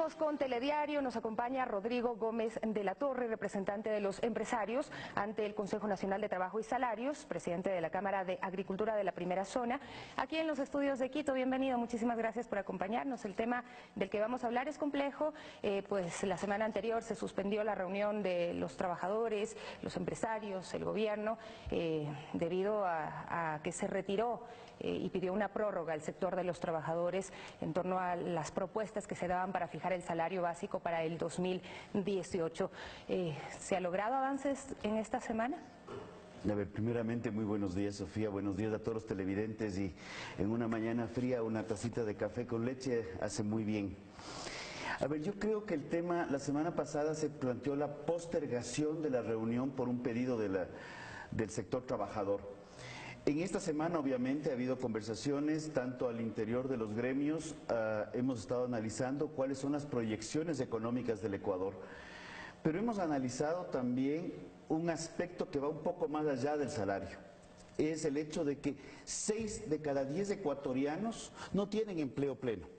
Seguimos con Telediario, nos acompaña Rodrigo Gómez de la Torre, representante de los empresarios ante el Consejo Nacional de Trabajo y Salarios, presidente de la Cámara de Agricultura de la Primera Zona, aquí en los estudios de Quito. Bienvenido, muchísimas gracias por acompañarnos. El tema del que vamos a hablar es complejo, pues la semana anterior se suspendió la reunión de los trabajadores, los empresarios, el gobierno, debido a que se retiró y pidió una prórroga al sector de los trabajadores en torno a las propuestas que se daban para fijar el salario básico para el 2018. ¿Se ha logrado avances en esta semana? A ver, primeramente, muy buenos días, Sofía, buenos días a todos los televidentes, y en una mañana fría una tacita de café con leche hace muy bien. A ver, yo creo que el tema, la semana pasada se planteó la postergación de la reunión por un pedido del sector trabajador. En esta semana, obviamente, ha habido conversaciones tanto al interior de los gremios, hemos estado analizando cuáles son las proyecciones económicas del Ecuador, pero hemos analizado también un aspecto que va un poco más allá del salario. Es el hecho de que 6 de cada 10 ecuatorianos no tienen empleo pleno.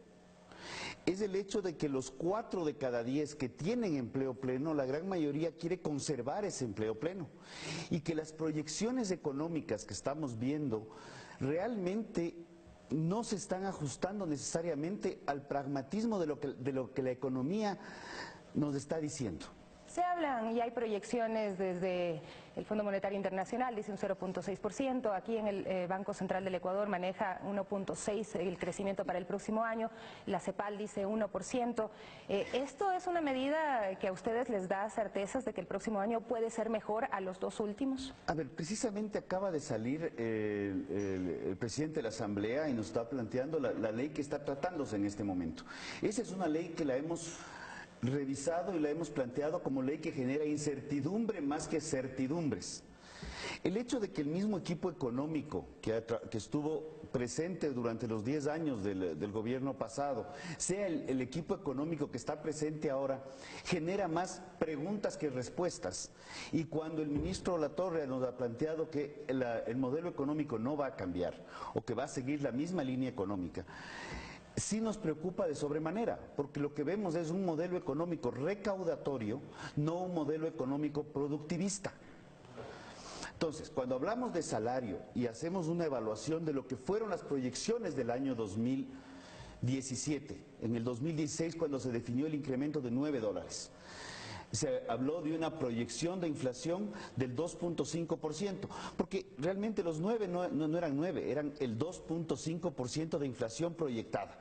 Es el hecho de que los 4 de cada 10 que tienen empleo pleno, la gran mayoría quiere conservar ese empleo pleno. Y que las proyecciones económicas que estamos viendo realmente no se están ajustando necesariamente al pragmatismo de lo que la economía nos está diciendo. Se hablan y hay proyecciones desde el Fondo Monetario Internacional, dice un 0.6%, aquí en el Banco Central del Ecuador maneja 1.6% el crecimiento para el próximo año, la CEPAL dice 1%. ¿Esto es una medida que a ustedes les da certezas de que el próximo año puede ser mejor a los dos últimos? A ver, precisamente acaba de salir el presidente de la Asamblea y nos está planteando la ley que está tratándose en este momento. Esa es una ley que la hemos revisado y la hemos planteado como ley que genera incertidumbre más que certidumbres. El hecho de que el mismo equipo económico que estuvo presente durante los 10 años del gobierno pasado sea el equipo económico que está presente ahora, genera más preguntas que respuestas. Y cuando el ministro Latorre nos ha planteado que el modelo económico no va a cambiar o que va a seguir la misma línea económica, sí nos preocupa de sobremanera, porque lo que vemos es un modelo económico recaudatorio, no un modelo económico productivista. Entonces, cuando hablamos de salario y hacemos una evaluación de lo que fueron las proyecciones del año 2017, en el 2016 cuando se definió el incremento de $9, se habló de una proyección de inflación del 2.5%, porque realmente los 9 no eran 9, eran el 2.5% de inflación proyectada.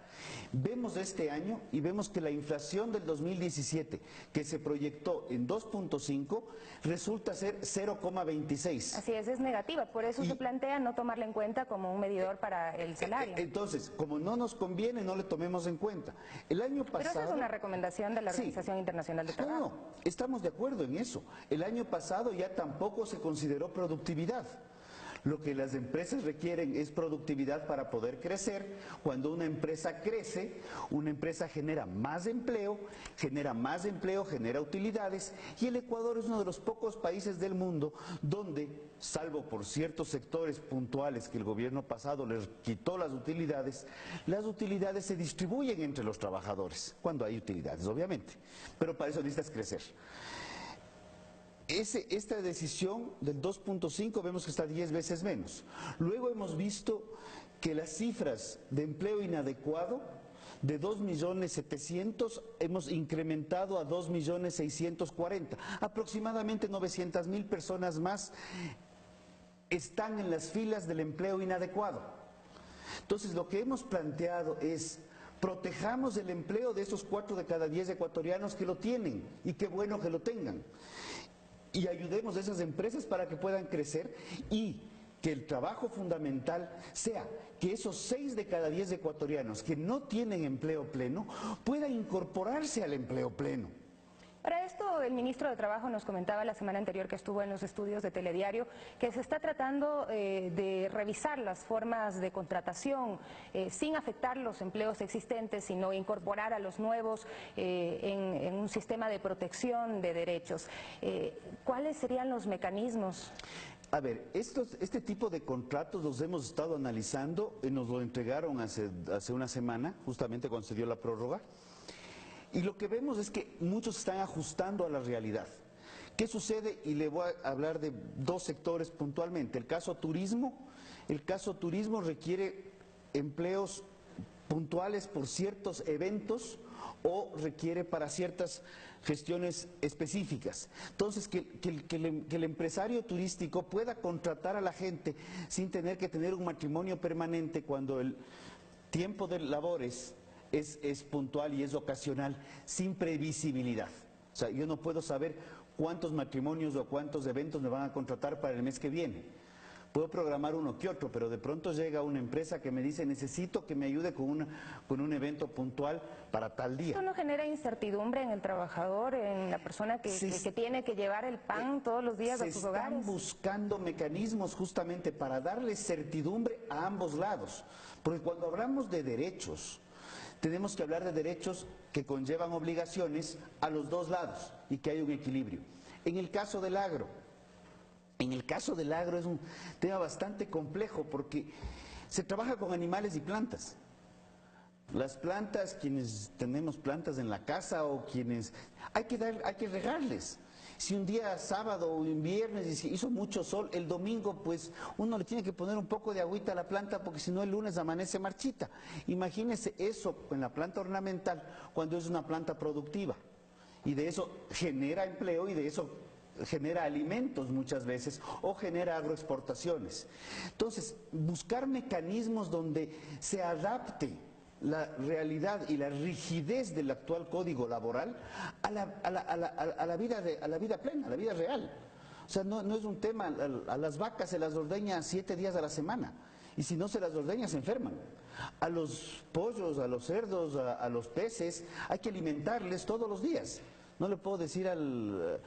Vemos este año y vemos que la inflación del 2017, que se proyectó en 2.5, resulta ser 0,26. Así es negativa, por eso se plantea no tomarla en cuenta como un medidor para el salario. Entonces, como no nos conviene, no le tomemos en cuenta. El año pasado... Pero esa es una recomendación de la Organización Internacional de Trabajo. No, estamos de acuerdo en eso. El año pasado ya tampoco se consideró productividad. Lo que las empresas requieren es productividad para poder crecer. Cuando una empresa crece, una empresa genera más empleo, genera utilidades, y el Ecuador es uno de los pocos países del mundo donde, salvo por ciertos sectores puntuales que el gobierno pasado les quitó las utilidades se distribuyen entre los trabajadores, cuando hay utilidades, obviamente, pero para eso necesitas crecer. Esta decisión del 2.5 vemos que está 10 veces menos. Luego hemos visto que las cifras de empleo inadecuado de 2.700.000 hemos incrementado a 2.640.000. Aproximadamente 900.000 personas más están en las filas del empleo inadecuado. Entonces, lo que hemos planteado es: protejamos el empleo de esos 4 de cada 10 ecuatorianos que lo tienen, y qué bueno que lo tengan. Y ayudemos a esas empresas para que puedan crecer, y que el trabajo fundamental sea que esos 6 de cada 10 ecuatorianos que no tienen empleo pleno puedan incorporarse al empleo pleno. Para esto, el ministro de Trabajo nos comentaba la semana anterior que estuvo en los estudios de Telediario que se está tratando de revisar las formas de contratación sin afectar los empleos existentes, sino incorporar a los nuevos en un sistema de protección de derechos. ¿Cuáles serían los mecanismos? A ver, este tipo de contratos los hemos estado analizando, nos lo entregaron hace una semana, justamente cuando se dio la prórroga. Y lo que vemos es que muchos se están ajustando a la realidad. ¿Qué sucede? Y le voy a hablar de dos sectores puntualmente. El caso turismo requiere empleos puntuales por ciertos eventos o requiere para ciertas gestiones específicas. Entonces, que el empresario turístico pueda contratar a la gente sin tener que tener un matrimonio permanente cuando el tiempo de labores es puntual y es ocasional, sin previsibilidad. O sea, yo no puedo saber cuántos matrimonios o cuántos eventos me van a contratar para el mes que viene. Puedo programar uno que otro, pero de pronto llega una empresa que me dice necesito que me ayude con un evento puntual para tal día. ¿Esto no genera incertidumbre en el trabajador, en la persona que tiene que llevar el pan todos los días a sus hogares? Se están buscando mecanismos justamente para darle certidumbre a ambos lados, porque cuando hablamos de derechos, tenemos que hablar de derechos que conllevan obligaciones a los dos lados y que hay un equilibrio. En el caso del agro es un tema bastante complejo porque se trabaja con animales y plantas. Las plantas, quienes tenemos plantas en la casa o quienes... hay que regarles. Si un día sábado o un viernes y si hizo mucho sol, el domingo pues uno le tiene que poner un poco de agüita a la planta porque si no el lunes amanece marchita. Imagínese eso en la planta ornamental cuando es una planta productiva. Y de eso genera empleo y de eso genera alimentos muchas veces o genera agroexportaciones. Entonces, buscar mecanismos donde se adapte la realidad y la rigidez del actual código laboral a la vida plena, a la vida real. O sea, no es un tema, a las vacas se las ordeña 7 días a la semana y si no se las ordeña se enferman. A los pollos, a los cerdos, a los peces hay que alimentarles todos los días. No le puedo decir al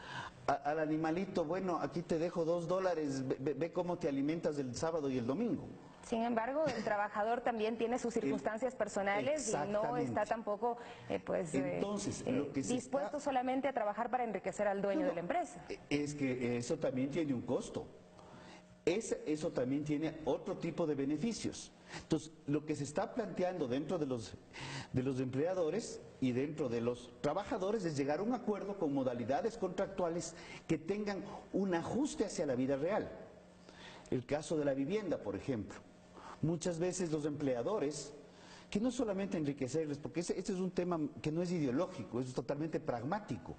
animalito, bueno, aquí te dejo $2, ve cómo te alimentas el sábado y el domingo. Sin embargo, el trabajador también tiene sus circunstancias personales y no está tampoco dispuesto solamente a trabajar para enriquecer al dueño de la empresa. Es que eso también tiene un costo. Eso también tiene otro tipo de beneficios. Entonces, lo que se está planteando dentro de los empleadores y dentro de los trabajadores es llegar a un acuerdo con modalidades contractuales que tengan un ajuste hacia la vida real. El caso de la vivienda, por ejemplo. Muchas veces los empleadores, que no es solamente enriquecerles, porque este es un tema que no es ideológico, es totalmente pragmático.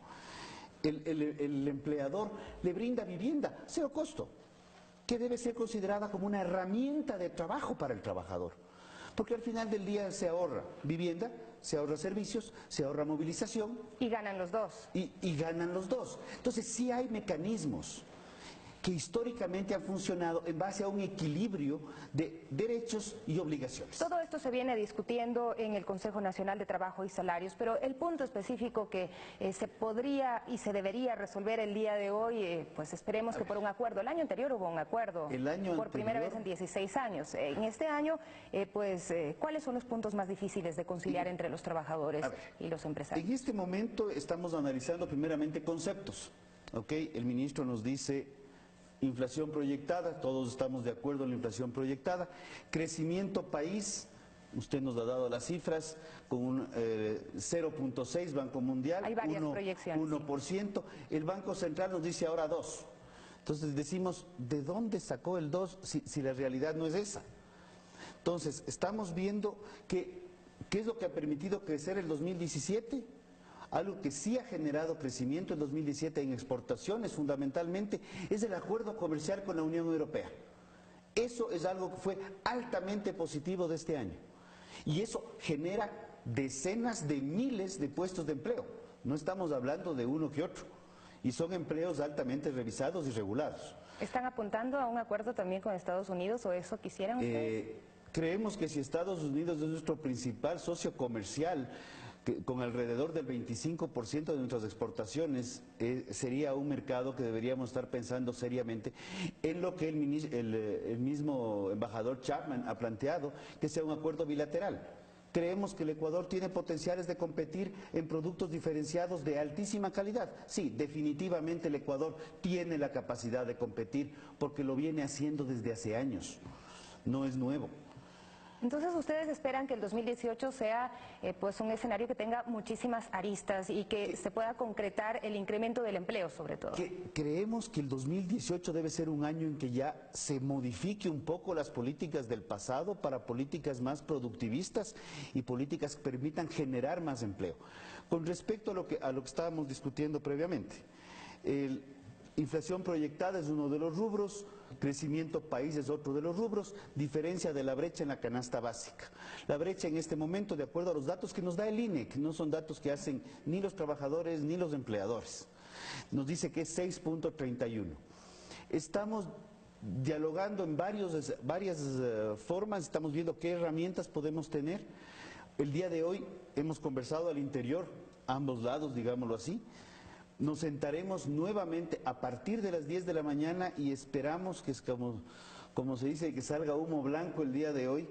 El empleador le brinda vivienda, cero costo, que debe ser considerada como una herramienta de trabajo para el trabajador. Porque al final del día se ahorra vivienda, se ahorra servicios, se ahorra movilización. Y ganan los dos. Y ganan los dos. Entonces sí hay mecanismos que históricamente han funcionado en base a un equilibrio de derechos y obligaciones. Todo esto se viene discutiendo en el Consejo Nacional de Trabajo y Salarios, pero el punto específico que se podría y se debería resolver el día de hoy, pues esperemos que por un acuerdo. El año anterior hubo un acuerdo, por primera vez en 16 años. En este año, ¿cuáles son los puntos más difíciles de conciliar entre los trabajadores y los empresarios? En este momento estamos analizando primeramente conceptos. El ministro nos dice inflación proyectada, todos estamos de acuerdo en la inflación proyectada. Crecimiento país, usted nos ha dado las cifras, con un 0.6 Banco Mundial, hay varias proyecciones, 1%. El Banco Central nos dice ahora 2. Entonces decimos, ¿de dónde sacó el 2 si la realidad no es esa? Entonces, estamos viendo qué es lo que ha permitido crecer el 2017. Algo que sí ha generado crecimiento en 2017 en exportaciones fundamentalmente es el acuerdo comercial con la Unión Europea. Eso es algo que fue altamente positivo de este año. Y eso genera decenas de miles de puestos de empleo. No estamos hablando de uno que otro. Y son empleos altamente revisados y regulados. ¿Están apuntando a un acuerdo también con Estados Unidos o eso quisieran ustedes? Creemos que si Estados Unidos es nuestro principal socio comercial, con alrededor del 25% de nuestras exportaciones, sería un mercado que deberíamos estar pensando seriamente en lo que el mismo embajador Chapman ha planteado, que sea un acuerdo bilateral. Creemos que el Ecuador tiene potenciales de competir en productos diferenciados de altísima calidad. Sí, definitivamente el Ecuador tiene la capacidad de competir porque lo viene haciendo desde hace años, no es nuevo. Entonces, ¿ustedes esperan que el 2018 sea pues un escenario que tenga muchísimas aristas y que se pueda concretar el incremento del empleo, sobre todo? Creemos que el 2018 debe ser un año en que ya se modifique un poco las políticas del pasado para políticas más productivistas y políticas que permitan generar más empleo. Con respecto a lo que estábamos discutiendo previamente, inflación proyectada es uno de los rubros, crecimiento país es otro de los rubros, diferencia de la brecha en la canasta básica. La brecha en este momento, de acuerdo a los datos que nos da el INE, que no son datos que hacen ni los trabajadores ni los empleadores, nos dice que es 6.31. Estamos dialogando en varias formas, estamos viendo qué herramientas podemos tener. El día de hoy hemos conversado al interior, a ambos lados, digámoslo así. Nos sentaremos nuevamente a partir de las 10 de la mañana y esperamos que, como se dice, que salga humo blanco el día de hoy,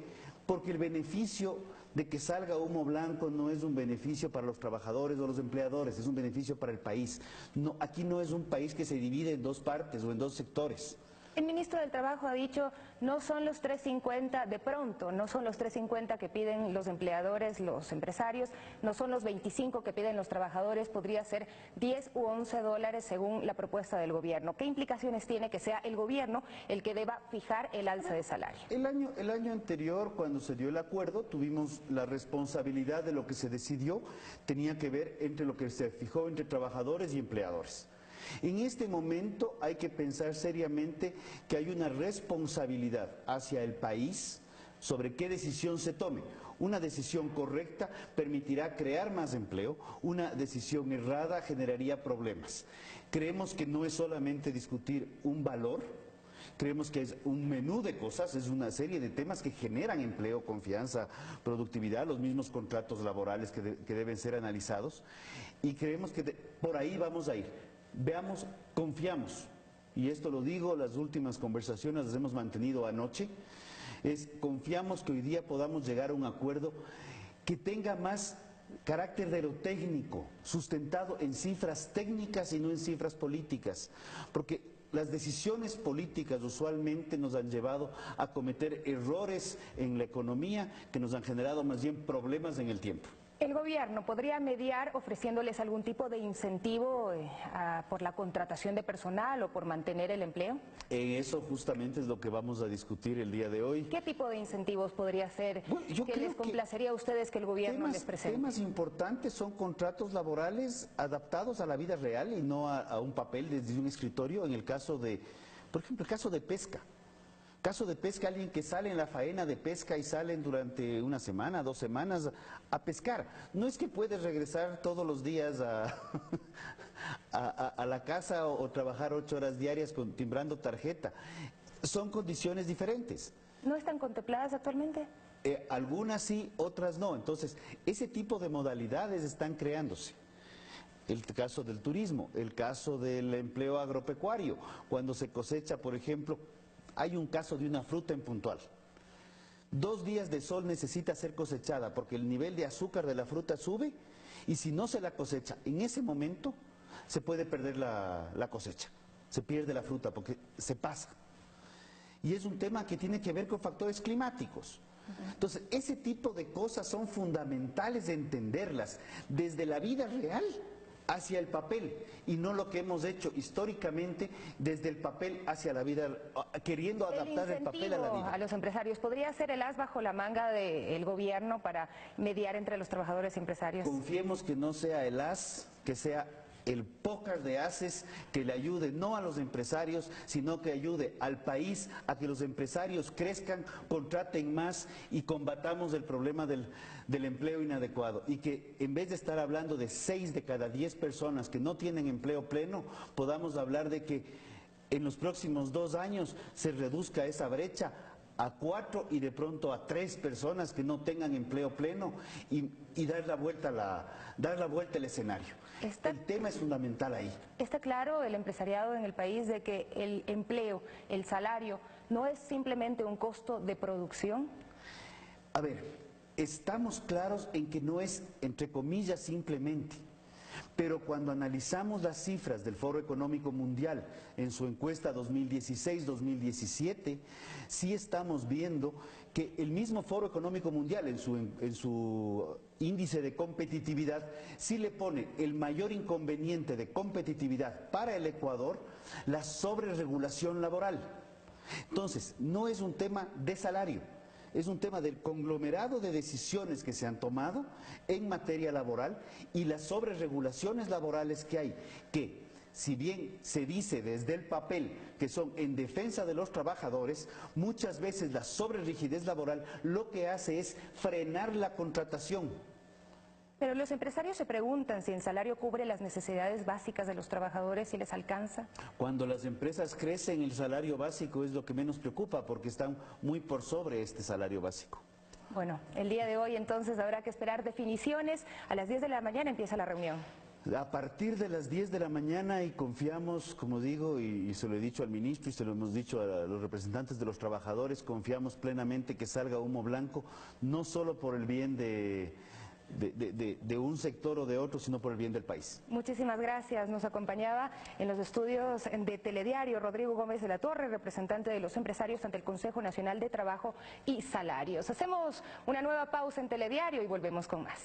porque el beneficio de que salga humo blanco no es un beneficio para los trabajadores o los empleadores, es un beneficio para el país. No, aquí no es un país que se divide en dos partes o en dos sectores. El ministro del Trabajo ha dicho, no son los 3.50 de pronto, no son los 3.50 que piden los empleadores, los empresarios, no son los 25 que piden los trabajadores, podría ser 10 u 11 dólares según la propuesta del gobierno. ¿Qué implicaciones tiene que sea el gobierno el que deba fijar el alza de salario? El año anterior, cuando se dio el acuerdo, tuvimos la responsabilidad de lo que se decidió, tenía que ver entre lo que se fijó entre trabajadores y empleadores. En este momento hay que pensar seriamente que hay una responsabilidad hacia el país sobre qué decisión se tome. Una decisión correcta permitirá crear más empleo, una decisión errada generaría problemas. Creemos que no es solamente discutir un valor, creemos que es un menú de cosas, es una serie de temas que generan empleo, confianza, productividad, los mismos contratos laborales que deben ser analizados, y creemos que por ahí vamos a ir. Veamos, confiamos, y esto lo digo, las últimas conversaciones las hemos mantenido anoche, confiamos que hoy día podamos llegar a un acuerdo que tenga más carácter de lo técnico, sustentado en cifras técnicas y no en cifras políticas, porque las decisiones políticas usualmente nos han llevado a cometer errores en la economía que nos han generado más bien problemas en el tiempo. ¿El gobierno podría mediar ofreciéndoles algún tipo de incentivo por la contratación de personal o por mantener el empleo? Eso justamente es lo que vamos a discutir el día de hoy. ¿Qué tipo de incentivos podría ser que les complacería a ustedes que el gobierno les presente? Temas importantes son contratos laborales adaptados a la vida real y no a un papel desde un escritorio. En el caso de, por ejemplo, el caso de pesca. Caso de pesca, alguien que sale en la faena de pesca y salen durante una semana, 2 semanas a pescar. No es que puedes regresar todos los días a la casa o trabajar 8 horas diarias timbrando tarjeta. Son condiciones diferentes. ¿No están contempladas actualmente? Algunas sí, otras no. Entonces, ese tipo de modalidades están creándose. El caso del turismo, el caso del empleo agropecuario, cuando se cosecha, por ejemplo, hay un caso de una fruta en Puntual. 2 días de sol necesita ser cosechada porque el nivel de azúcar de la fruta sube y si no se la cosecha en ese momento se puede perder la cosecha, se pierde la fruta porque se pasa. Y es un tema que tiene que ver con factores climáticos. Entonces, ese tipo de cosas son fundamentales de entenderlas desde la vida real hacia el papel y no lo que hemos hecho históricamente desde el papel hacia la vida, queriendo adaptar el papel a la vida. A los empresarios, ¿podría ser el as bajo la manga del gobierno para mediar entre los trabajadores y empresarios? Confiemos que no sea el as, que sea el póker de ases que le ayude no a los empresarios, sino que ayude al país a que los empresarios crezcan, contraten más y combatamos el problema del empleo inadecuado. Y que en vez de estar hablando de 6 de cada 10 personas que no tienen empleo pleno, podamos hablar de que en los próximos 2 años se reduzca esa brecha a 4 y de pronto a 3 personas que no tengan empleo pleno y dar la vuelta al escenario. El tema es fundamental ahí. ¿Está claro el empresariado en el país de que el empleo, el salario, no es simplemente un costo de producción? A ver, estamos claros en que no es, entre comillas, simplemente. Pero cuando analizamos las cifras del Foro Económico Mundial en su encuesta 2016-2017, sí estamos viendo que el mismo Foro Económico Mundial en su índice de competitividad sí le pone el mayor inconveniente de competitividad para el Ecuador, la sobreregulación laboral. Entonces, no es un tema de salario, es un tema del conglomerado de decisiones que se han tomado en materia laboral y las sobreregulaciones laborales que hay, que si bien se dice desde el papel que son en defensa de los trabajadores, muchas veces la sobrerigidez laboral lo que hace es frenar la contratación. Pero los empresarios se preguntan si el salario cubre las necesidades básicas de los trabajadores y les alcanza. Cuando las empresas crecen, el salario básico es lo que menos preocupa porque están muy por sobre este salario básico. Bueno, el día de hoy entonces habrá que esperar definiciones. A las 10 de la mañana empieza la reunión. A partir de las 10 de la mañana y confiamos, como digo, y se lo he dicho al ministro y se lo hemos dicho a los representantes de los trabajadores, confiamos plenamente que salga humo blanco, no solo por el bien de un sector o de otro, sino por el bien del país. Muchísimas gracias. Nos acompañaba en los estudios de Telediario Rodrigo Gómez de la Torre, representante de los empresarios ante el Consejo Nacional de Trabajo y Salarios. Hacemos una nueva pausa en Telediario y volvemos con más.